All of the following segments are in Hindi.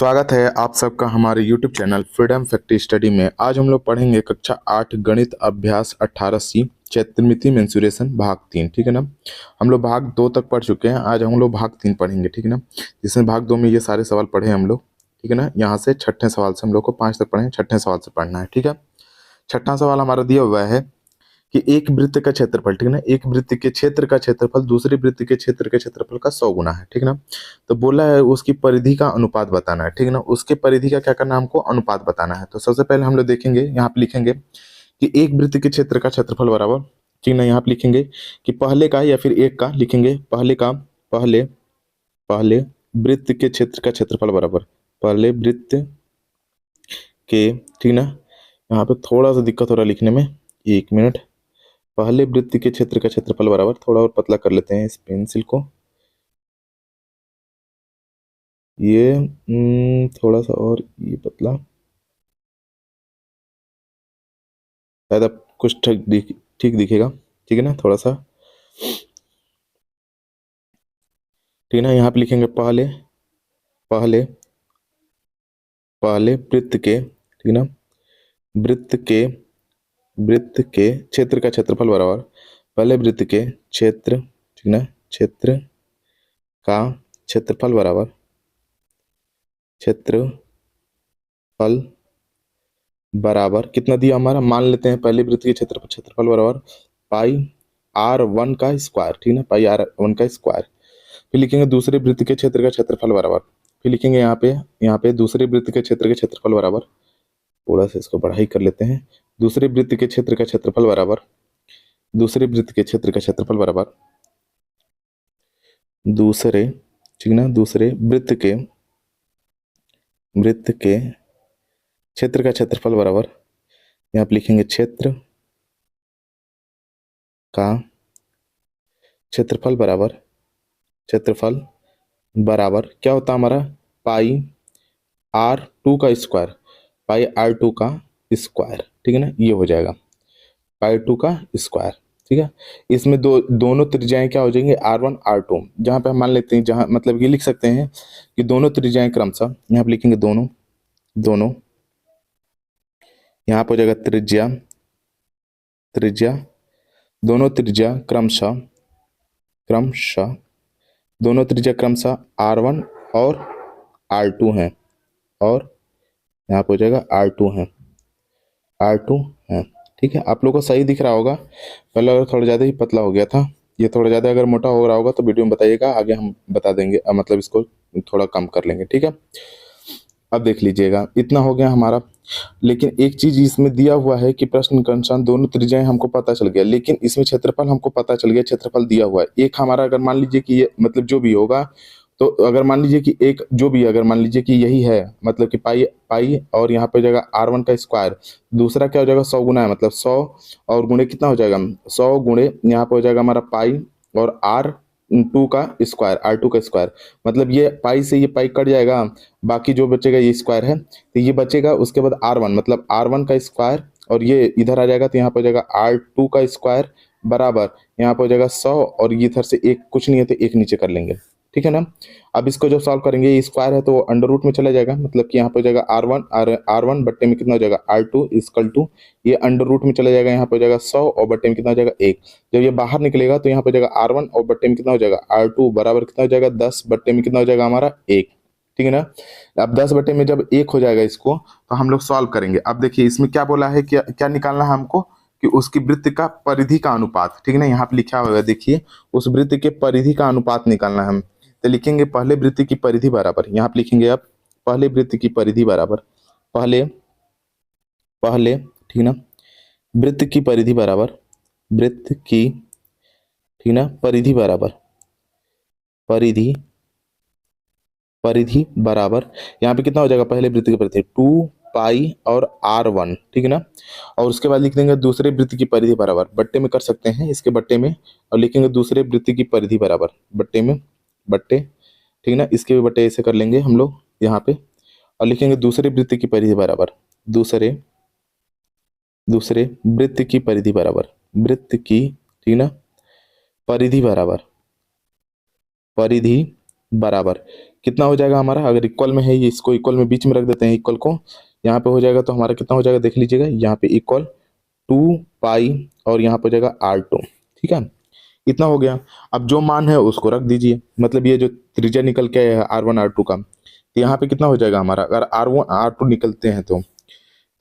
स्वागत है आप सबका हमारे YouTube channel freedom factory study में। आज हम लोग पढ़ेंगे कक्षा 8 गणित अभ्यास 18C चैत्रमिति मेंसुरेशन भाग 3। ठीक है ना। हम लोग भाग 2 तक पढ़ चुके हैं, आज हम लोग भाग 3 पढ़ेंगे। ठीक है ना। जिसमें भाग 2 में ये सारे सवाल पढ़े हम लोग। ठीक है ना। यहाँ से छठे सवाल से हम लोग को 5 तक पढ़े, छठे सवाल से पढ़ना है। ठीक है। छठा सवाल हमारा दिया हुआ है कि एक वृत्त का क्षेत्रफल, ठीक है ना, एक वृत्त के क्षेत्र का क्षेत्रफल दूसरे वृत्त के क्षेत्र के क्षेत्रफल का 100 गुना है। ठीक है ना। तो बोला है उसकी परिधि का अनुपात बताना है। ठीक है ना। उसके परिधि का क्या करना है, हमको अनुपात बताना है। तो सबसे पहले हम लोग देखेंगे, यहाँ पे लिखेंगे कि एक वृत्त के क्षेत्र का क्षेत्रफल बराबर, ठीक है ना। यहाँ पे लिखेंगे कि पहले का या फिर एक का लिखेंगे, पहले वृत्त के क्षेत्र का क्षेत्रफल बराबर पहले वृत्त के, ठीक ना। यहाँ पे थोड़ा सा दिक्कत हो रहा है लिखने में, 1 मिनट। पहले वृत्त के क्षेत्र का क्षेत्रफल बराबर, थोड़ा और पतला कर लेते हैं इस पेंसिल को, ये थोड़ा सा और ये पतला, शायद अब कुछ ठीक दिखेगा। ठीक है ना, थोड़ा सा। ठीक है ना। यहाँ पे लिखेंगे पहले पहले पहले वृत्त के, ठीक ना, वृत्त के क्षेत्र का क्षेत्रफल बराबर पहले वृत्त के क्षेत्र, ठीक ना, क्षेत्र का क्षेत्रफल बराबर क्षेत्रफल बराबर कितना दिया हमारा, मान लेते हैं पहले वृत्त के क्षेत्रफल बराबर पाई r1 का स्क्वायर, ठीक ना, पाई r1 का स्क्वायर। फिर लिखेंगे दूसरे वृत्त के क्षेत्र का क्षेत्रफल बराबर, फिर लिखेंगे यहाँ पे दूसरे वृत्त के क्षेत्र के क्षेत्रफल बराबर, थोड़ा सा इसको बढ़ाई कर लेते हैं, दूसरे वृत्त के क्षेत्र का क्षेत्रफल बराबर दूसरे वृत्त के क्षेत्र का क्षेत्रफल बराबर दूसरे, ठीक ना, दूसरे वृत्त के क्षेत्र का क्षेत्रफल बराबर, यहाँ पे लिखेंगे क्षेत्र का क्षेत्रफल बराबर क्या होता है हमारा, पाई r2 का स्क्वायर, पाई r2 का स्क्वायर। ठीक है ना, ये हो जाएगा पाई 2 का स्क्वायर। ठीक है। इसमें दोनों त्रिज्याएं क्या हो जाएंगे, r1 r2। जहां पे हम मान लेते हैं, जहां मतलब ये लिख सकते हैं कि दोनों त्रिज्याएं क्रमशः, यहाँ पे लिखेंगे दोनों, यहाँ पे हो जाएगा त्रिज्या दोनों त्रिज्या क्रमशः r1 और r2 हैं, और यहाँ पे हो जाएगा r2 है। ठीक है। आप लोगों को सही दिख रहा होगा, पहले अगर थोड़ा ज़्यादा ही पतला हो गया था, ये थोड़ा ज़्यादा अगर मोटा हो रहा होगा तो वीडियो में बताइएगा, आगे हम बता देंगे, मतलब इसको थोड़ा कम कर लेंगे। ठीक है। अब देख लीजिएगा, इतना हो गया हमारा। लेकिन एक चीज इसमें दिया हुआ है कि प्रश्न के अनुसार दोनों त्रिज्याएं हमको पता चल गया, लेकिन इसमें क्षेत्रफल हमको पता चल गया, क्षेत्रफल दिया हुआ है एक हमारा। अगर मान लीजिए कि ये मतलब जो भी होगा, तो अगर मान लीजिए कि एक जो भी, अगर मान लीजिए कि यही है, मतलब कि पाई और यहाँ पे हो जाएगा r1 का स्क्वायर, दूसरा क्या हो जाएगा 100 गुना है, मतलब 100 और गुणे कितना हो जाएगा, 100 गुणे यहाँ पे हो जाएगा हमारा पाई और r2 का स्क्वायर, r2 का स्क्वायर, मतलब ये पाई से ये पाई कट जाएगा, बाकी जो बचेगा ये स्क्वायर है, तो ये बचेगा। उसके बाद r1 मतलब r1 का स्क्वायर, और ये इधर आ जाएगा तो यहाँ पे हो जाएगा r2 का स्क्वायर बराबर, यहाँ पे हो जाएगा 100, और ये इधर से एक कुछ नहीं है तो एक नीचे कर लेंगे। ठीक है ना। अब इसको जब सॉल्व करेंगे, ये स्क्वायर है तो अंडर रूट में चला जाएगा, मतलब कि यहाँ पे हो जाएगा r1 बट्टे में कितना हो जाएगा r2 इक्वल टू, ये अंडर रूट में चला जाएगा, यहाँ पे हो जाएगा 100 और बट्टे में कितना हो जाएगा 1। जब ये बाहर निकलेगा तो यहाँ पे हो जाएगा r1 और बट्टे में कितना हो जाएगा r2 बराबर कितना हो जाएगा 10 बट्टे में कितना हो जाएगा हमारा 1। ठीक है ना। अब 10 बटे में जब 1 हो जाएगा इसको, तो हम लोग सॉल्व करेंगे। अब देखिए इसमें क्या बोला है, क्या निकालना है हमको, कि उसकी वृत्त का परिधि का अनुपात। ठीक है ना, यहाँ पे लिखा हुआ है, देखिए उस वृत्त के परिधि का अनुपात निकालना है हम। तो लिखेंगे पहले वृत्त की परिधि बराबर, यहाँ पे लिखेंगे अब पहले वृत्त की परिधि बराबर पहले, ठीक ना, वृत्त की परिधि बराबर ठीक ना, परिधि बराबर यहाँ पे कितना हो जाएगा, पहले वृत्त की परिधि 2 पाई और r1। ठीक है ना। और उसके बाद लिख देंगे दूसरे वृत्त की परिधि बराबर, बट्टे में कर सकते हैं इसके बट्टे में, और लिखेंगे दूसरे वृत्त की परिधि बराबर बट्टे, ठीक ना, इसके भी बट्टे ऐसे कर लेंगे हम लोग यहाँ पे, और लिखेंगे दूसरे वृत्त की परिधि बराबर दूसरे वृत्त की परिधि बराबर ठीक ना, परिधि बराबर कितना हो जाएगा हमारा, अगर इक्वल में है ये, इसको इक्वल में बीच में रख देते हैं, इक्वल को यहाँ पे हो जाएगा तो हमारा कितना हो जाएगा देख लीजिएगा, यहाँ पे इक्वल 2 पाई और यहाँ पे हो जाएगा R2। ठीक है, इतना हो गया। अब जो मान है उसको रख दीजिए, मतलब ये जो त्रिज्या निकल के आया है R1 R2 का, तो यहाँ पे कितना हो जाएगा हमारा, अगर R1 R2 निकलते हैं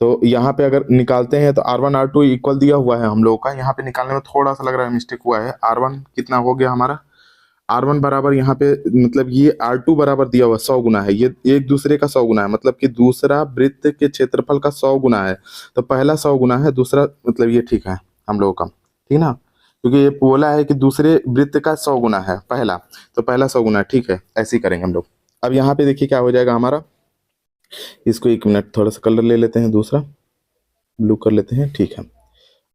तो यहाँ पे अगर निकालते हैं तो R1 R2 इक्वल दिया हुआ है हम लोगों का, यहाँ पे निकालने में थोड़ा सा लग रहा है मिस्टेक हुआ है। R1 कितना हो गया हमारा, R1 बराबर यहाँ पे, मतलब ये R2 बराबर दिया हुआ 100 गुना है, ये एक दूसरे का 100 गुना है, मतलब कि दूसरा वृत्त के क्षेत्रफल का 100 गुना है, तो पहला 100 गुना है, दूसरा मतलब ये ठीक है हम लोगों का, ठीक ना, क्योंकि ये बोला है कि दूसरे वृत्त का 100 गुना है पहला, तो पहला 100 गुना है, ठीक है, ऐसे ही करेंगे हम लोग। अब यहाँ पे देखिए क्या हो जाएगा हमारा, इसको 1 मिनट थोड़ा सा कलर ले लेते हैं, दूसरा ब्लू कर लेते हैं, ठीक है,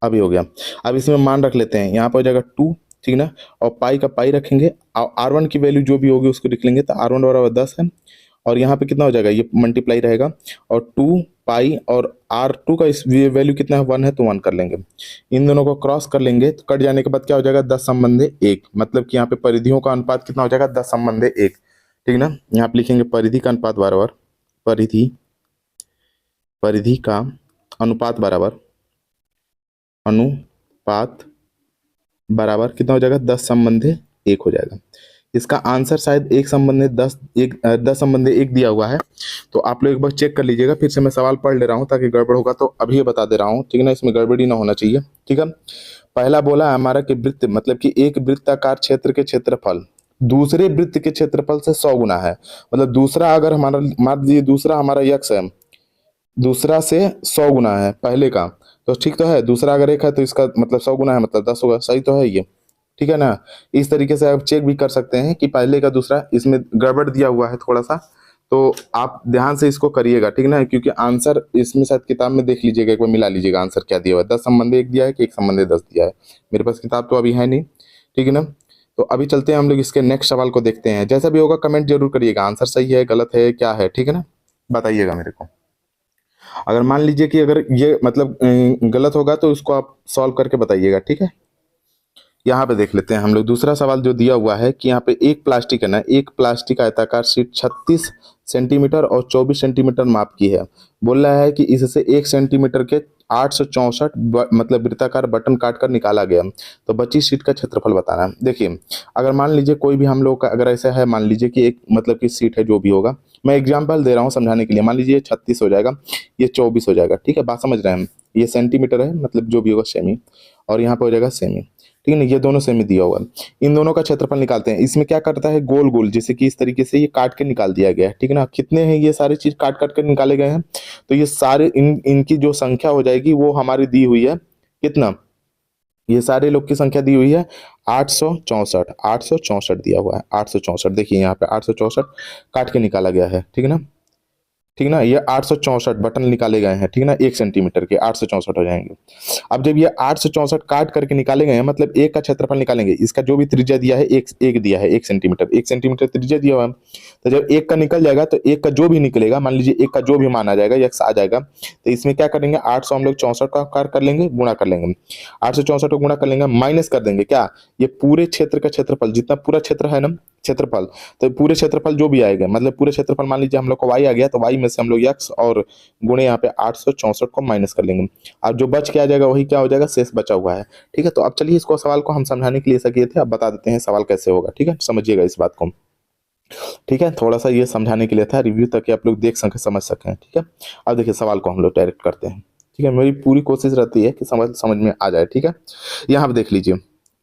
अभी हो गया। अब इसमें मान रख लेते हैं, यहाँ पर हो जाएगा 2, ठीक ना, और पाई का पाई रखेंगे, और R1 की वैल्यू जो भी होगी उसको लिख लेंगे, तो R1 बराबर 10 है, और यहाँ पे कितना हो जाएगा, ये मल्टीप्लाई रहेगा, और 2 पाई और R2 का इस वैल्यू कितना है 1 है, तो 1 कर लेंगे, इन दोनों को क्रॉस कर लेंगे, तो कट जाने के बाद क्या हो जाएगा 10 संबंधे 1, मतलब कि यहाँ पे परिधियों का अनुपात कितना हो जाएगा 10 संबंधे 1, ठीक ना, यहाँ पे लिखेंगे परिधि का अनुपात बराबर, परिधि का अनुपात बराबर कितना हो जाएगा 10 संबंधे 1 हो जाएगा। इसका आंसर शायद 1 संबंधे 10 संबंधे 1 दिया हुआ है, तो आप लोग एक बार चेक कर लीजिएगा, फिर से मैं सवाल पढ़ ले रहा हूँ ताकि गड़बड़ होगा तो अभी ये बता दे रहा हूँ, ठीक है ना, इसमें गड़बड़ी ना होना चाहिए, ठीक है। पहला बोला है हमारा कि वृत्त, मतलब कि एक वृत्ताकार क्षेत्र के क्षेत्रफल दूसरे वृत्त के क्षेत्रफल से 100 गुना है, मतलब दूसरा अगर हमारा, मान लीजिए दूसरा हमारा यक्स है, दूसरा से 100 गुना है पहले का, तो ठीक तो है, दूसरा अगर 1 है तो इसका मतलब 100 गुना है, मतलब 10 होगा, सही तो है ये, ठीक है ना। इस तरीके से आप चेक भी कर सकते हैं कि पहले का दूसरा, इसमें गड़बड़ दिया हुआ है थोड़ा सा, तो आप ध्यान से इसको करिएगा, ठीक ना, क्योंकि आंसर इसमें शायद किताब में देख लीजिएगा, एक बार मिला लीजिएगा आंसर क्या दिया हुआ है, 10 संबंधी 1 दिया है कि 1 संबंधी 10 दिया है, मेरे पास किताब तो अभी है नहीं, ठीक है ना। तो अभी चलते हैं हम लोग इसके नेक्स्ट सवाल को देखते हैं, जैसा भी होगा कमेंट जरूर करिएगा, आंसर सही है गलत है क्या है, ठीक है ना, बताइएगा मेरे को। अगर मान लीजिए कि अगर ये मतलब गलत होगा तो उसको आप सॉल्व करके बताइएगा, ठीक है। यहाँ पे देख लेते हैं हम लोग दूसरा सवाल जो दिया हुआ है कि यहाँ पे एक प्लास्टिक है ना, एक प्लास्टिक आयताकार शीट 36 सेंटीमीटर और 24 सेंटीमीटर माप की है, बोल रहा है कि इससे 1 सेंटीमीटर के 864 मतलब वृत्ताकार बटन काट कर निकाला गया, तो बची शीट का क्षेत्रफल बताना है। देखिए अगर मान लीजिए कोई भी हम लोग का अगर ऐसा है, मान लीजिए कि एक मतलब कि सीट है, जो भी होगा, मैं एग्जाम्पल दे रहा हूँ समझाने के लिए, मान लीजिए 36 हो जाएगा, ये 24 हो जाएगा, ठीक है, बात समझ रहे हैं हम, ये सेंटीमीटर है, मतलब जो भी होगा सेमी, और यहाँ पे हो जाएगा सेमी, ठीक है ना, ये दोनों सेमी दिया हुआ है, इन दोनों का क्षेत्रफल निकालते हैं। इसमें क्या करता है, गोल गोल, जैसे कि इस तरीके से ये काट के निकाल दिया गया है, ठीक है ना, कितने हैं ये सारी चीज काट काट कर निकाले गए हैं, तो ये सारे इनकी जो संख्या हो जाएगी वो हमारी दी हुई है, कितना, ये सारे लोग की संख्या दी हुई है 864 दिया हुआ है, 864, देखिए यहाँ पे 864 काट के निकाला गया है, ठीक है ना, ठीक ना, ये 864 बटन निकाले गए हैं, ठीक ना, 1 सेंटीमीटर के 864 हो जाएंगे। अब जब ये 864 काट करके निकाले गए हैं, मतलब एक का क्षेत्रफल निकालेंगे, इसका जो भी त्रिज्या दिया है, एक दिया है 1 सेंटीमीटर, 1 सेंटीमीटर त्रिज्या दिया हुआ है, तो जब एक का निकल जाएगा तो एक का जो भी निकलेगा, मान लीजिए एक का जो भी मान आ जाएगा, यक्स आ जाएगा, तो इसमें क्या करेंगे, 800 हम लोग 64 का कार कर लेंगे, गुणा कर लेंगे, 864 को गुणा कर लेंगे, माइनस कर देंगे क्या, ये पूरे क्षेत्र का क्षेत्रफल, जितना पूरा क्षेत्र है ना क्षेत्रफल, तो पूरे क्षेत्रफल जो भी आएगा, मतलब पूरे क्षेत्रफल मान लीजिए हम लोग को y आ गया, तो y में से हम लोग x और गुणे यहाँ पे 864 को माइनस कर लेंगे, अब जो बच के आ जाएगा वही क्या हो जाएगा, शेष बचा हुआ है, ठीक है। तो अब चलिए इसको सवाल को हम समझाने के लिए ऐसा किए थे, अब बता देते हैं सवाल कैसे होगा, ठीक है, समझिएगा इस बात को, ठीक है, थोड़ा सा ये समझाने के लिए था रिव्यू, ताकि आप लोग देख सकें समझ सकें, ठीक है। अब देखिए सवाल को हम लोग डायरेक्ट करते हैं, ठीक है, मेरी पूरी कोशिश रहती है कि समझ में आ जाए, ठीक है। यहाँ पे देख लीजिए,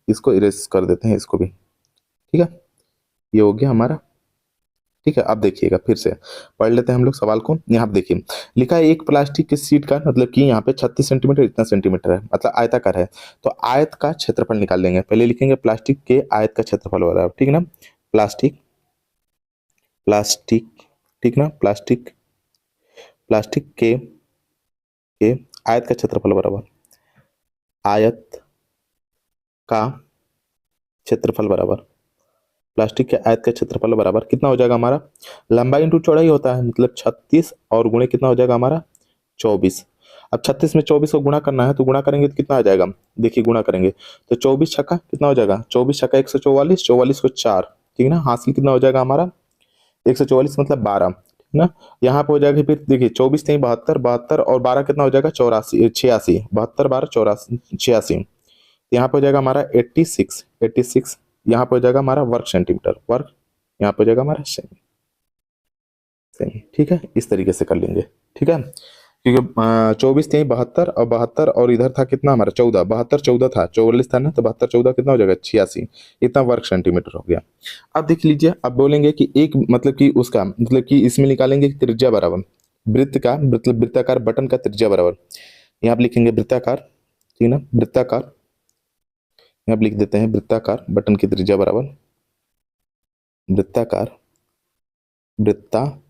इसको इरेज कर देते हैं इसको भी, ठीक है, ये हो गया हमारा, ठीक है। अब देखिएगा फिर से पढ़ लेते हैं हम लोग सवाल को, यहाँ पे देखिए लिखा है एक प्लास्टिक की शीट का, मतलब कि यहाँ पे 36 सेंटीमीटर इतना सेंटीमीटर है, मतलब आयताकार है, तो आयत का क्षेत्रफल निकाल लेंगे, पहले लिखेंगे प्लास्टिक के आयत का क्षेत्रफल वाला, ठीक है ना, प्लास्टिक प्लास्टिक ठीक ना, प्लास्टिक प्लास्टिक के आयत का क्षेत्रफल बराबर, आयत का क्षेत्रफल बराबर, प्लास्टिक के आयत का क्षेत्रफल बराबर कितना हो जाएगा हमारा, लंबाई इंटू चौड़ाई होता है, मतलब 36 और गुणे कितना हो जाएगा हमारा 24। अब 36 में 24 को गुणा करना है, तो गुणा करेंगे तो कितना आ जाएगा, देखिए गुणा करेंगे तो 24 छक्का कितना हो जाएगा, 24 छक्का 144, 44 को 4, ठीक है ना, हासिल कितना हो जाएगा हमारा 144 मतलब 12 ना। यहाँ पे हो जाएगा फिर देखिए 24 नहीं 72, 72 और 12 कितना हो जाएगा 84, 86, 72 12 84 86। यहाँ पे हो जाएगा हमारा 86, 86। यहाँ पे हो जाएगा हमारा वर्ग सेंटीमीटर, वर्ग। यहाँ पे हो जाएगा हमारा सेमी, सेमी। ठीक है, इस तरीके से कर लेंगे। ठीक है, क्योंकि 24 थे 72 और 72 और इधर था कितना हमारा 14, 72 14 था, 44 था ना, तो 72 14 कितना हो जाएगा 86। इतना वर्ग सेंटीमीटर हो गया। अब देख लीजिए, अब बोलेंगे कि एक मतलब कि उसका मतलब कि इसमें निकालेंगे कि त्रिज्या बराबर वृत्त का मतलब वृत्ताकार बटन का त्रिज्या बराबर। यहाँ पे लिखेंगे वृत्ताकार, ठीक ना, वृत्ताकार। यहाँ पे लिख देते हैं वृत्ताकार बटन की त्रिज्या बराबर वृत्ताकार, वृत्ताकार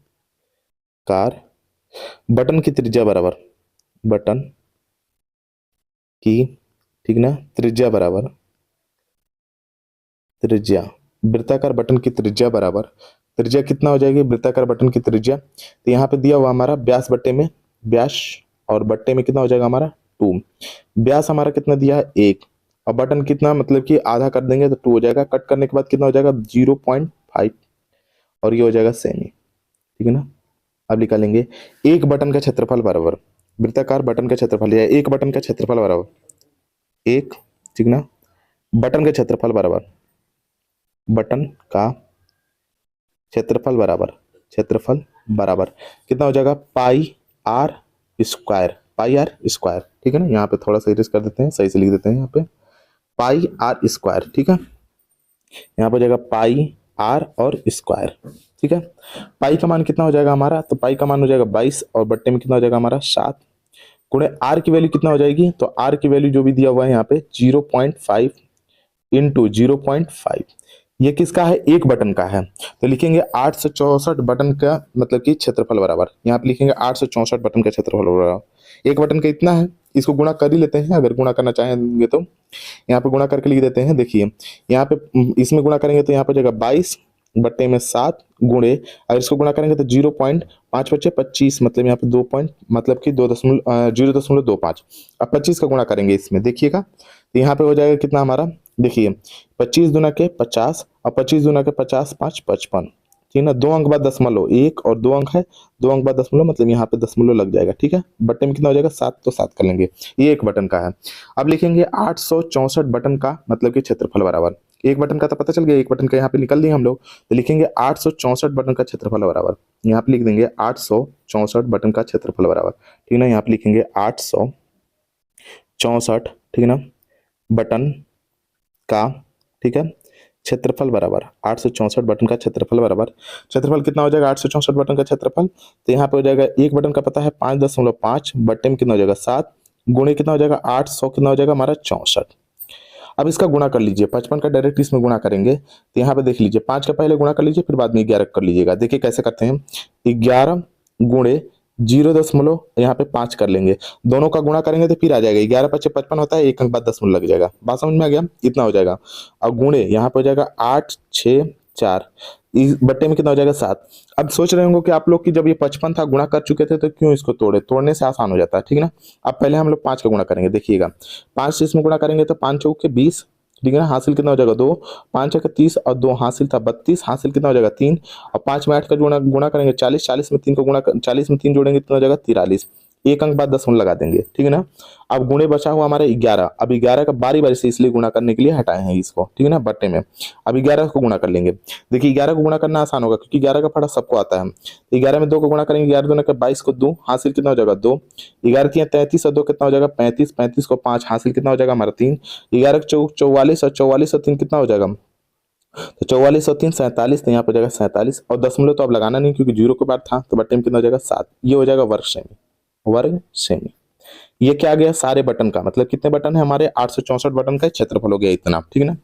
बटन की त्रिज्या बराबर बटन की, ठीक ना, त्रिज्या बराबर त्रिज्या, वृत्ताकार बटन की त्रिज्या बराबर त्रिज्या कितना हो जाएगी वृत्ताकार बटन की त्रिज्या। तो यहाँ पे दिया हुआ हमारा व्यास बट्टे में व्यास, और बट्टे में कितना हो जाएगा हमारा 2। व्यास हमारा कितना दिया है 1, और बटन कितना मतलब कि आधा कर देंगे तो 2 हो जाएगा। कट करने के बाद कितना हो जाएगा 0.5, और ये हो जाएगा सेमी। ठीक है ना। अब निकालेंगे एक बटन का क्षेत्रफल बराबर वृत्ताकार बटन का क्षेत्रफल, या एक बटन का क्षेत्रफल बराबर एक, ठीक ना, बटन का क्षेत्रफल बराबर बटन का क्षेत्रफल बराबर कितना हो जाएगा pi r square, pi r square. ठीक है ना, यहाँ पे थोड़ा सा इरेज कर देते हैं, सही से लिख देते हैं यहाँ पे पाई आर स्क्वायर। ठीक है, यहाँ पे हो जाएगा पाई आर और स्क्वायर। ठीक है, पाई का मान कितना हो जाएगा हमारा, तो पाई का मान हो जाएगा 22, और बट्टे में कितना हो जाएगा हमारा 7, गुणे आर की वैल्यू कितना हो जाएगी, तो आर की वैल्यू जो भी दिया हुआ है यहाँ पे 0.5 इंटू 0.5। ये किसका है, एक बटन का है, तो लिखेंगे 864 बटन का मतलब कि क्षेत्रफल बराबर। यहाँ पे लिखेंगे 864 बटन का क्षेत्रफल बराबर, एक बटन का इतना है, इसको गुणा कर ही लेते हैं अगर गुणा करना चाहेंगे तो। यहाँ पे गुणा करके लिख देते हैं। देखिए यहाँ पे इसमें गुणा करेंगे तो यहाँ पे जगह 22 बट्टे में 7 गुणे, अगर इसको गुणा करेंगे तो 0.5 बच्चे 25, मतलब यहाँ पे 2 पॉइंट मतलब कि 0.25। अब 25 का गुणा करेंगे इसमें, देखिएगा तो यहाँ पे हो जाएगा कितना हमारा, देखिए 25 दूना के 50 और 25 दूना के 50 5 55। ठीक है ना, 2 अंक बाद दशमलव, एक और 2 अंक है, 2 अंक बाद दशमलव मतलब यहाँ पे दशमलव लग जाएगा। ठीक है, बटन में कितना हो जाएगा 7, तो 7 कर लेंगे, ये एक बटन का है। अब लिखेंगे 864 बटन का मतलब कि क्षेत्रफल बराबर, एक बटन का तो पता चल गया, एक बटन का यहाँ पे निकल दिए हम लोग, तो लिखेंगे 864 बटन का क्षेत्रफल बराबर, यहाँ पे लिख देंगे 864 बटन का क्षेत्रफल बराबर। ठीक है ना, यहाँ पे लिखेंगे 864, ठीक है ना, बटन का, ठीक है, क्षेत्रफल बराबर 864 बटन का क्षेत्रफल बराबर, क्षेत्रफल कितना हो जाएगा 864 बटन का क्षेत्रफल, तो यहाँ पे हो जाएगा एक बटन का पता है 5.5, बट्टे में कितना हो जाएगा 7, गुणे कितना हो जाएगा 800, कितना हो जाएगा हमारा 64। अब इसका गुणा कर लीजिए, 55 का डायरेक्ट इसमें गुणा करेंगे, तो यहाँ पे देख लीजिए 5 का पहले गुणा कर लीजिए, फिर बाद में 11 कर लीजिएगा। देखिए कैसे करते हैं, 11 गुणे 0 यहाँ पे 5 कर लेंगे, दोनों का गुणा करेंगे तो फिर आ जाएगा 11 5 55 होता है, एक अंक बाद दशमलव लग जाएगा। बात समझ में आ गया, इतना हो जाएगा। और गुणे यहाँ पे हो जाएगा 8 6 4, इस बट्टे में कितना हो जाएगा 7। अब सोच रहे होंगे कि आप लोग की जब ये 55 था गुणा कर चुके थे तो क्यों इसको तोड़े, तोड़ने से आसान हो जाता है। ठीक है ना, अब पहले हम लोग 5 का गुणा करेंगे, देखिएगा 5 से इसमें गुणा करेंगे तो 5 चौके 20, ठीक है ना, हासिल कितना हो जाएगा 2, 5 का 30 और 2 हासिल था 32, हासिल कितना हो जाएगा 3, और 5 में 8 का गुणा गुणा करेंगे 40, 40 में 3 का गुणा 40 में 3 जोड़ेंगे कितना हो जाएगा 43, एक अंक बाद दशमलव लगा देंगे। ठीक है ना, अब गुणे बचा हुआ हमारा 11, अब 11 का बारी बारी से इसलिए गुणा करने के लिए हटाए हैं इसको, ठीक है ना, बट्टे में। अब 11 को गुणा कर लेंगे, देखिए 11 को गुणा करना आसान होगा क्योंकि 11 का फटा सबको आता है। 11 में 2 को गुणा करेंगे, 11 दूना का 22 को 2, हासिल कितना हो जाएगा 2, 11 3 33 और 2 कितना हो जाएगा 35, 35 को 5, हासिल कितना हो जाएगा हमारा 3, 11 44 और 44 और 3 कितना हो जाएगा, तो 44 और 3 47, तो यहाँ पर हो जाएगा 47, और दशमलव तो अब लगाना नहीं क्योंकि 0 के बाद था, तो बट्टे में कितना हो जाएगा 7, ये हो जाएगा वर्ग सेमी, वर्ग सेमी। ये क्या आ गया सारे बटन का, मतलब कितने बटन है हमारे 864 बटन का क्षेत्रफल हो गया इतना। ठीक है ना,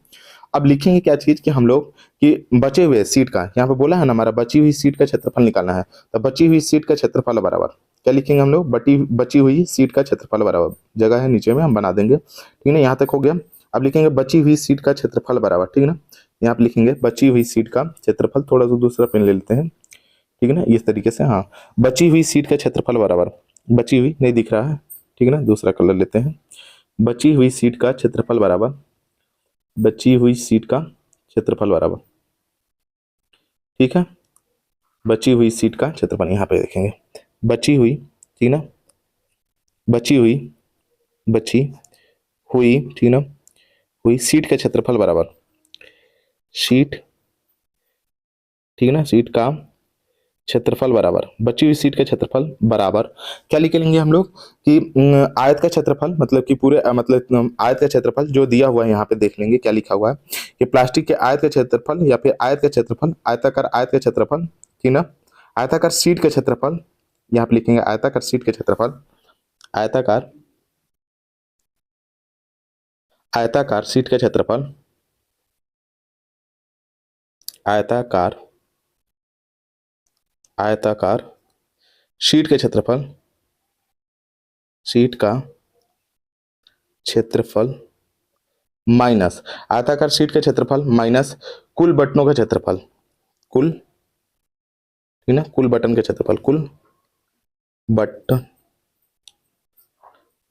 अब लिखेंगे क्या चीज कि हम लोग कि बचे हुए सीट का, यहाँ पे बोला है ना हमारा बची हुई सीट का क्षेत्रफल निकालना है, तो बची हुई सीट का क्षेत्रफल बराबर क्या लिखेंगे हम लोग, बची हुई सीट का क्षेत्रफल बराबर, जगह है नीचे में हम बना देंगे। ठीक है ना, यहाँ तक हो गया। अब लिखेंगे बची हुई सीट का क्षेत्रफल बराबर, ठीक है ना, यहाँ पे लिखेंगे बची हुई सीट का क्षेत्रफल, थोड़ा सा दूसरा पेन ले लेते हैं, ठीक है ना, इस तरीके से। हाँ, बची हुई सीट का क्षेत्रफल बराबर, बची हुई नहीं दिख रहा है, ठीक है ना, दूसरा कलर लेते हैं, बची हुई सीट का क्षेत्रफल बराबर, बची हुई सीट का क्षेत्रफल बराबर, ठीक है। बची हुई सीट का क्षेत्रफल यहाँ पे देखेंगे, बची हुई, ठीक ना, बची हुई, बची हुई, ठीक ना, हुई सीट का क्षेत्रफल बराबर सीट, ठीक है ना, सीट का क्षेत्रफल बराबर बची हुई सीट का क्षेत्रफल बराबर क्या लिख लेंगे हम लोग कि आयत का क्षेत्रफल, मतलब कि पूरे मतलब आयत का क्षेत्रफल जो दिया हुआ है यहाँ पे देख लेंगे क्या लिखा हुआ है कि प्लास्टिक के आयत का क्षेत्रफल या फिर आयत का क्षेत्रफल, आयताकार आयत का क्षेत्रफल, ठीक ना, आयताकार सीट का क्षेत्रफल, यहाँ पे लिखेंगे आयताकार सीट का क्षेत्रफल, आयताकार, आयताकार सीट का क्षेत्रफल, आयताकार, आयताकार शीट के क्षेत्रफल, शीट का क्षेत्रफल माइनस आयताकार शीट का क्षेत्रफल माइनस कुल बटनों का क्षेत्रफल, कुल, ठीक ना, कुल बटन का क्षेत्रफल, कुल बटन,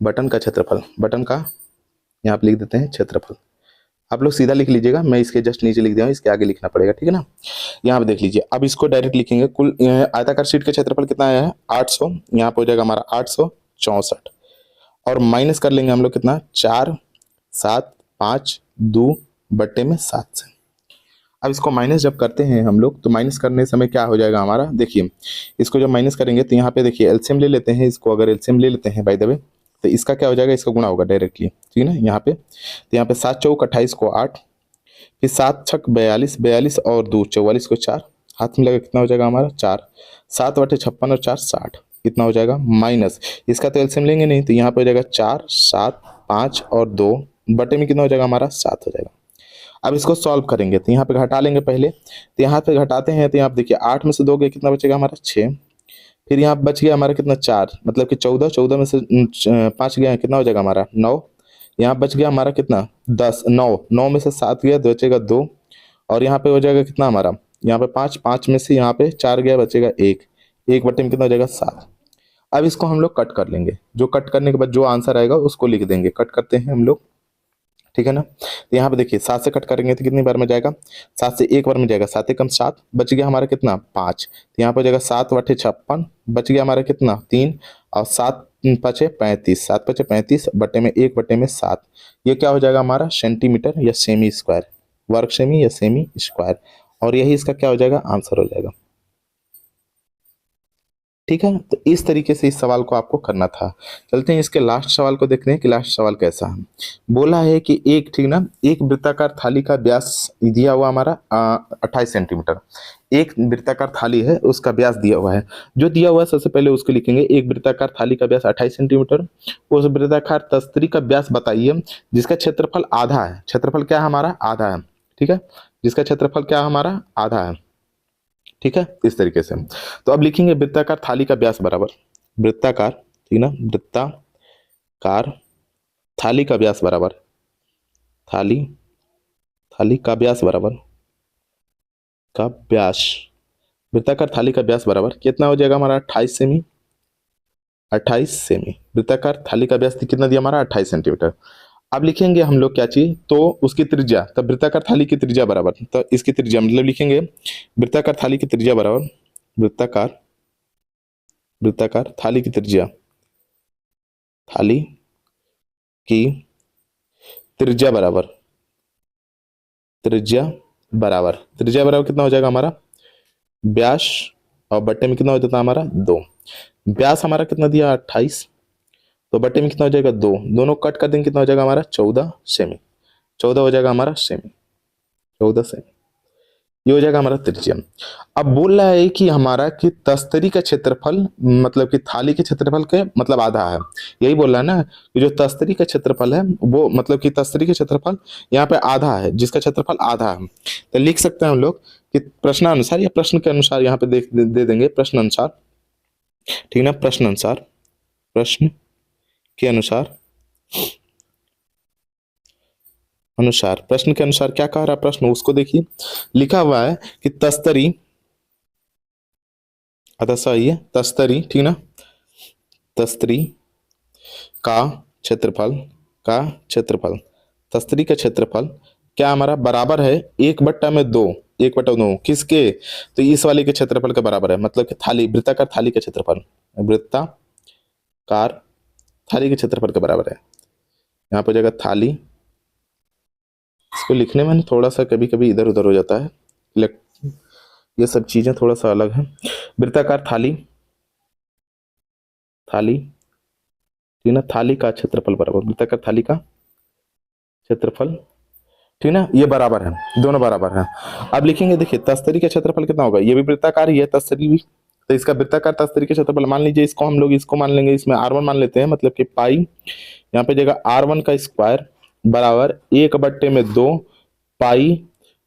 बटन का क्षेत्रफल, बटन का यहाँ पे लिख देते हैं क्षेत्रफल। आप लोग सीधा लिख लीजिएगा, मैं इसके जस्ट नीचे लिख दिया हूँ, इसके आगे लिखना पड़ेगा, ठीक है ना। यहाँ पे देख लीजिए, अब इसको डायरेक्ट लिखेंगे, कुल आयताकार शीट का क्षेत्रफल कितना आया है 800, यहाँ पे हो जाएगा हमारा 864 और माइनस कर लेंगे हम लोग कितना 4 7 5 2 बट्टे में 7 से। अब इसको माइनस जब करते हैं हम लोग तो माइनस करने समय क्या हो जाएगा हमारा, देखिए इसको जब माइनस करेंगे तो यहाँ पे देखिए एलसीएम ले लेते हैं, इसको अगर एलसीएम ले लेते हैं बाय द वे तो इसका क्या हो जाएगा, इसका गुणा होगा डायरेक्टली, ठीक है ना, यहाँ पे तो यहाँ पे 7 चौक 28 को 8, फिर 7 छक 42, 42 और 2 44 को 4, हाथ में लगा कितना हो जाएगा हमारा 4, 7 बटे 56 और 4 60, कितना हो जाएगा माइनस, इसका तो एलसीएम लेंगे नहीं तो यहाँ पे हो जाएगा 4 7 5 और 2 बटे में कितना हो जाएगा हमारा 7 हो जाएगा। अब इसको सॉल्व करेंगे तो यहाँ पे घटा लेंगे पहले, तो यहाँ पे घटाते हैं तो यहाँ पे देखिए 8 में से 2 गए कितना बचेगा हमारा 6, फिर यहाँ बच गया हमारा कितना 4, मतलब कि 14, 14 में से 5 गया कितना हो जाएगा हमारा 9, यहाँ बच गया हमारा कितना 10, 9, 9 में से 7 गया तो बचेगा 2 और यहाँ पे हो जाएगा कितना हमारा, यहाँ पे 5, 5 में से यहाँ पे 4 गया बचेगा 1, 1 बटे में कितना हो जाएगा 7। अब इसको हम लोग कट कर लेंगे, जो कट करने के बाद जो आंसर आएगा उसको लिख देंगे, कट करते हैं हम लोग, ठीक है ना। तो यहाँ पे देखिए 7 से कट करेंगे तो कितनी बार में जाएगा, 7 से एक बार में जाएगा, 7 एकम 7, बच गया हमारा कितना 5, तो यहाँ पे जाएगा 7 बटे 56, बच गया हमारा कितना 3 और 7 पचे 35, 7 पचे 35 बटे में 1 बटे में 7, ये क्या हो जाएगा हमारा सेंटीमीटर या सेमी स्क्वायर, वर्ग सेमी या सेमी स्क्वायर, और यही इसका क्या हो जाएगा आंसर हो जाएगा, ठीक है। तो इस तरीके से इस सवाल को आपको करना था। चलते हैं इसके लास्ट सवाल को देखते हैं कि लास्ट सवाल कैसा है। बोला है कि एक, ठीक ना, एक वृत्ताकार थाली का व्यास दिया हुआ हमारा 28 सेंटीमीटर, एक वृत्ताकार थाली है उसका व्यास दिया हुआ है, जो दिया हुआ है सबसे पहले उसको लिखेंगे, एक वृत्ताकार थाली का व्यास 28 सेंटीमीटर, उस वृत्ताकार तस्तरी का व्यास बताइए जिसका क्षेत्रफल आधा है, क्षेत्रफल क्या है हमारा आधा है, ठीक है, जिसका क्षेत्रफल क्या है हमारा आधा है, ठीक है, इस तरीके से। तो अब लिखेंगे वृत्ताकार थाली का व्यास बराबर वृत्ताकार, ठीक ना, वृत्ताकार थाली का व्यास बराबर थाली, थाली का व्यास बराबर का व्यास, वृत्ताकार थाली का व्यास बराबर कितना हो जाएगा हमारा 28 सेमी, 28 सेमी, वृत्ताकार थाली का व्यास कितना दिया हमारा 28 सेंटीमीटर। अब लिखेंगे हम लोग क्या चीज, तो उसकी त्रिज्या, तब वृत्ताकार थाली की त्रिज्या बराबर, तो इसकी त्रिज्या मतलब लिखेंगे वृत्ताकार थाली की त्रिज्या बराबर वृत्ताकार, वृत्ताकार थाली की त्रिज्या, थाली की त्रिज्या बराबर, त्रिज्या बराबर, त्रिज्या बराबर कितना हो जाएगा हमारा व्यास और बट्टे में कितना हो जाता है हमारा 2, व्यास हमारा कितना दिया 28 तो बट्टे में कितना हो जाएगा 2, दोनों कट कर देंगे कितना हो जाएगा हमारा 14 सेमी, 14 हो जाएगा हमारा सेमी, 14 सेमी, ये हो जाएगा हमारा त्रिज्या। अब बोल रहा है कि हमारा कि तस्तरी का क्षेत्रफल, मतलब कि थाली के क्षेत्रफल के मतलब आधा है, यही बोल रहा है ना कि जो तस्तरी का क्षेत्रफल है वो मतलब कि तस्तरी का क्षेत्रफल यहाँ पे आधा है, जिसका क्षेत्रफल आधा है, तो लिख सकते हैं हम लोग कि प्रश्नानुसार या प्रश्न के अनुसार यहाँ पे दे देंगे प्रश्न अनुसार, ठीक ना, प्रश्न अनुसार, प्रश्न के अनुसार, अनुसार प्रश्न के अनुसार क्या कह रहा है प्रश्न उसको देखिए, लिखा हुआ है कि तस्तरी, अतः सही है तस्तरी, ठीक ना, तस्तरी का क्षेत्रफल, का क्षेत्रफल, तस्तरी का क्षेत्रफल क्या हमारा बराबर है 1/2 1/2 किसके, तो इस वाले के क्षेत्रफल के बराबर है, मतलब कि थाली, वृत्ताकार थाली के क्षेत्रफल, वृत्ताकार थाली के क्षेत्रफल के बराबर है। यहाँ पर हो जाएगा थाली, इसको लिखने में थोड़ा सा कभी कभी इधर उधर हो जाता है, ये सब चीजें थोड़ा सा अलग है। वृत्ताकार थाली, थाली ठीक ना, थाली का क्षेत्रफल बराबर वृत्ताकार थाली का क्षेत्रफल, ठीक ना, ये बराबर है, दोनों बराबर है। अब लिखेंगे, देखिए तस्तरी का क्षेत्रफल कितना होगा, ये भी वृत्ताकार ही है, तस्तरी भी, तो इसका वृत्ताकार तस्तरी का क्षेत्रफल मान लीजिए, इसको हम लोग इसको मान लेंगे, इसमें R1 मान लेते हैं, मतलब कि पाई, यहाँ पे जगह R1 का स्क्वायर बराबर 1/2 पाई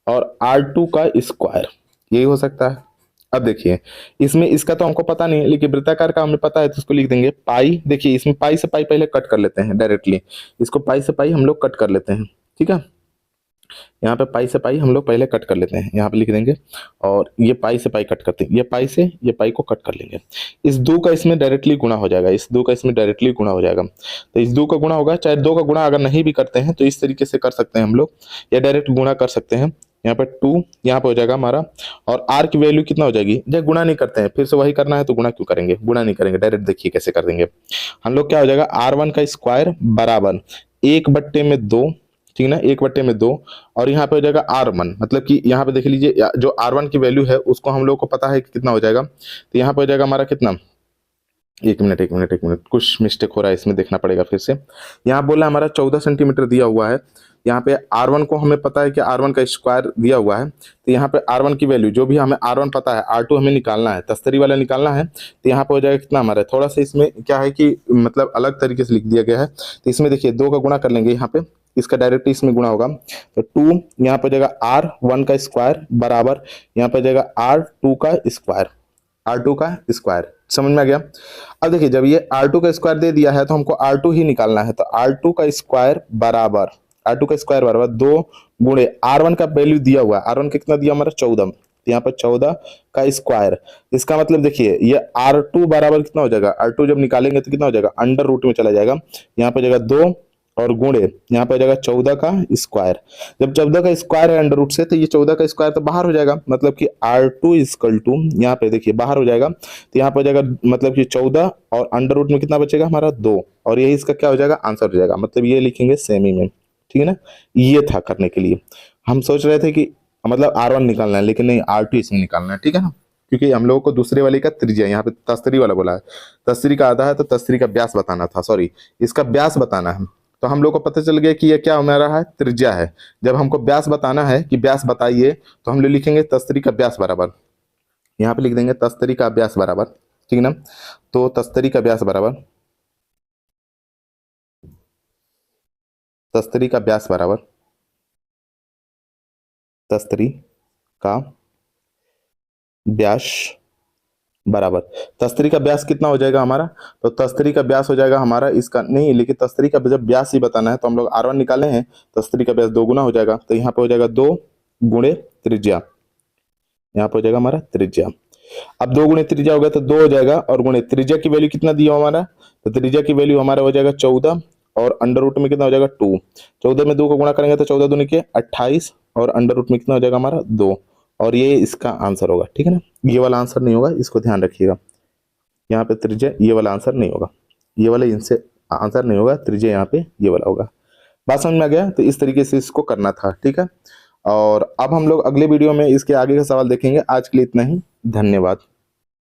और R2 का स्क्वायर, यही हो सकता है। अब देखिए, इसमें इसका तो हमको पता नहीं है, लेकिन वृत्ताकार का हमें पता है, तो इसको लिख देंगे पाई। देखिए इसमें पाई से पाई पहले कट कर लेते हैं डायरेक्टली, इसको पाई से पाई हम लोग कट कर लेते हैं, ठीक है। यहाँ पे पाई से पाई हम लोग पहले कट कर लेते हैं, यहाँ पे लिख देंगे, और ये पाई से पाई कट करते हैं, ये पाई से ये पाई को कट कर लेंगे। इस 2 का इसमें डायरेक्टली गुणा हो जाएगा, इस 2 का इसमें डायरेक्टली गुणा हो जाएगा, तो इस 2 का गुणा होगा, चाहे 2 का गुणा अगर नहीं भी करते हैं तो इस तरीके से कर सकते हैं हम लोग, या डायरेक्ट गुणा कर सकते हैं। यहाँ पे 2 यहाँ पे हो जाएगा हमारा, और R की वैल्यू कितना हो जाएगी, जब गुणा नहीं करते हैं फिर से वही करना है, तो गुणा क्यों करेंगे, गुणा नहीं करेंगे, डायरेक्ट देखिए कैसे कर देंगे हम लोग। क्या हो जाएगा, R1 का स्क्वायर बराबर 1/2, ठीक ना, 1/2, और यहाँ पे हो जाएगा R1, मतलब कि यहाँ पे देख लीजिए, जो R1 की वैल्यू है उसको हम लोग को पता है कि कितना हो जाएगा, तो यहाँ पे हो जाएगा हमारा कितना, एक मिनट, कुछ मिस्टेक हो रहा है इसमें, देखना पड़ेगा फिर से। यहाँ बोला हमारा 14 सेंटीमीटर दिया हुआ है, यहाँ पे R1 को हमें पता है कि R1 का स्क्वायर दिया हुआ है, तो यहाँ पे R1 की वैल्यू जो भी हमें R1 पता है, R2 हमें निकालना है, तस्तरी वाला निकालना है, तो यहाँ पे हो जाएगा कितना हमारा, थोड़ा सा इसमें क्या है कि मतलब अलग तरीके से लिख दिया गया है, तो इसमें देखिए 2 का गुणा कर लेंगे, यहाँ पे इसका डायरेक्ट इसमें गुणा होगा, तो 2 यहाँ पे जाएगा R1 का स्क्वायर बराबर, यहाँ पे जाएगा R2 का स्क्वायर, R2 का स्क्वायर, समझ में आ गया। अब देखिए, जब ये R2 का स्क्वायर दे दिया है तो हमको R2 ही निकालना है, तो R2 का स्क्वायर बराबर, R2 का स्क्वायर बराबर 2 गुणे R1 का वैल्यू दिया हुआ है, R1 कितना दिया हमारा 14, तो यहाँ पर 14 का स्क्वायर, इसका मतलब देखिए ये R2 बराबर कितना हो जाएगा, R2 जब निकालेंगे तो कितना हो जाएगा, अंडर रूट में चला जाएगा, यहाँ पे जाएगा 2 और गुणे यहाँ पे जाएगा 14 का स्क्वायर, जब 14 का स्क्वायर है अंडर रूट से, तो ये 14 का स्क्वायर तो बाहर हो जाएगा, मतलब कि R2 इक्वल टू, यहाँ पे देखिए बाहर हो जाएगा, तो यहाँ पे हो जाएगा मतलब कि 14 और अंडर रूट में कितना बचेगा हमारा 2, और यही इसका क्या हो जाएगा, आंसर हो जाएगा, मतलब ये लिखेंगे सेमी में, ठीक है ना। ये था करने के लिए, हम सोच रहे थे कि मतलब R1 निकालना है, लेकिन नहीं, R2 इसमें निकालना है, ठीक है ना, क्योंकि हम लोगों को दूसरे वाले का त्रिज्या, यहाँ पे तस्तरी वाला बोला है, तस्तरी का आधा है तो तस्तरी का व्यास बताना था, सॉरी इसका व्यास बताना है, तो हम लोग को पता चल गया कि ये क्या हमारा है, त्रिज्या है। जब हमको व्यास बताना है कि व्यास बताइए, तो हम लोग लिखेंगे तस्तरी का व्यास बराबर, यहाँ पे लिख देंगे तस्तरी का व्यास बराबर, ठीक है ना, तो तस्तरी का व्यास बराबर, तस्तरी का व्यास बराबर, तस्तरी का व्यास बराबर, तस्तरी का व्यास कितना हो जाएगा हमारा, तो तस्तरी का व्यास हो जाएगा हमारा, इसका नहीं, लेकिन तस्तरी का जब व्यास ही बताना है तो हम लोग R1 निकाले हैं, तस्तरी का व्यास 2 गुना हो जाएगा, तो यहाँ पे हो जाएगा 2 गुणे त्रिज्या, यहाँ पे हो जाएगा हमारा त्रिज्या। अब 2 गुणे त्रिज्या हो गया तो 2 हो जाएगा, और गुणे त्रिज्या की वैल्यू कितना दिया हमारा, तो त्रिज्या की वैल्यू हमारा हो जाएगा 14, और अंडर रूट में कितना हो जाएगा 2, 14 में 2 को गुणा करेंगे तो 14 दूनी के 28, और अंडर रूट में कितना हो जाएगा हमारा 2, और ये इसका आंसर होगा, ठीक है ना। ये वाला आंसर नहीं होगा, इसको ध्यान रखिएगा, यहाँ पे त्रिज्या ये वाला आंसर नहीं होगा, ये वाला इनसे आंसर नहीं होगा, त्रिज्या यहाँ पे ये वाला होगा। बात समझ में आ गया, तो इस तरीके से इसको करना था, ठीक है। और अब हम लोग अगले वीडियो में इसके आगे का सवाल देखेंगे। आज के लिए इतना ही, धन्यवाद।